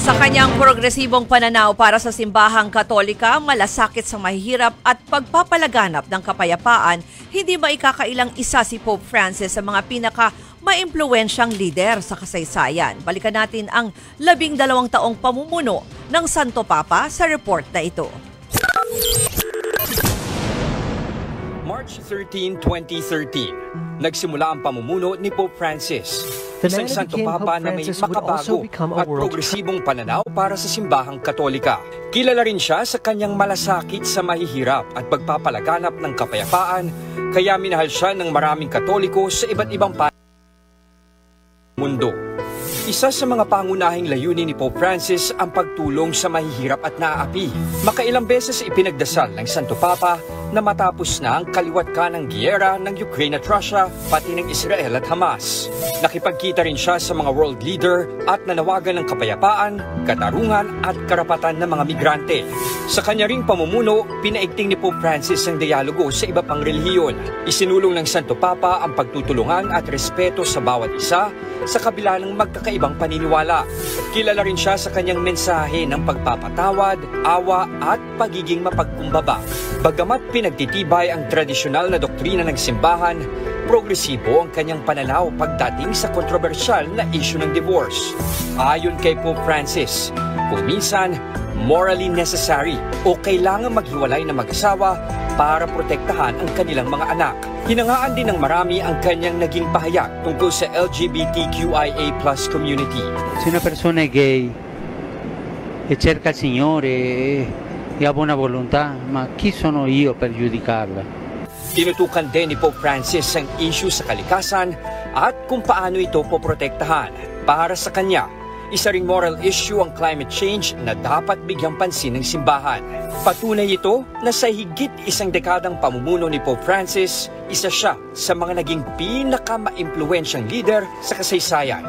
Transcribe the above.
Sa kanyang progresibong pananaw para sa simbahang Katolika, malasakit sa mahihirap at pagpapalaganap ng kapayapaan, hindi maikakailang isa si Pope Francis sa mga pinaka-maimpluwensyang lider sa kasaysayan. Balikan natin ang 12 taong pamumuno ng Santo Papa sa report na ito. March 13, 2013, nagsimula ang pamumuno ni Pope Francis. Isang Santo Papa na may makabago at progresibong pananaw para sa simbahang Katolika. Kilala rin siya sa kanyang malasakit sa mahihirap at pagpapalaganap ng kapayapaan, kaya minahal siya ng maraming Katoliko sa iba't ibang mundo. Isa sa mga pangunahing layunin ni Pope Francis ang pagtulong sa mahihirap at naaapi. Makailang beses ipinagdasal ng Santo Papa na matapos na ang kaliwat ng giyera ng Ukraine at Russia, pati ng Israel at Hamas. Nakipagkita rin siya sa mga world leader at nanawagan ng kapayapaan, katarungan at karapatan ng mga migrante. Sa kanya ring pamumuno, pinaigting ni Pope Francis ang dialogo sa iba pang relihiyon. Isinulong ng Santo Papa ang pagtutulungan at respeto sa bawat isa sa kabila ng magkakaibang paniniwala. Kilala rin siya sa kanyang mensahe ng pagpapatawad, awa at pagiging mapagkumbaba. Bagamat pinagtitibay ang tradisyonal na doktrina ng simbahan, progresibo ang kanyang pananaw pagdating sa kontrobersyal na issue ng divorce. Ayon kay Pope Francis, kung minsan morally necessary o kailangan maghiwalay ng mag-asawa para protektahan ang kanilang mga anak. Hinangaan din ng marami ang kanyang naging pahayag tungkol sa LGBTQIA+ community. Se una persona è gay e cerca il Signore e ha buona volontà, ma chi sono io per giudicarla? Tinutukan din ni Pope Francis ang issue sa kalikasan at kung paano ito poprotektahan. Para sa kanya, isa ring moral issue ang climate change na dapat bigyang pansin ng simbahan. Patunay ito na sa higit isang dekadang pamumuno ni Pope Francis, isa siya sa mga naging pinaka-maimpluwensyang leader sa kasaysayan.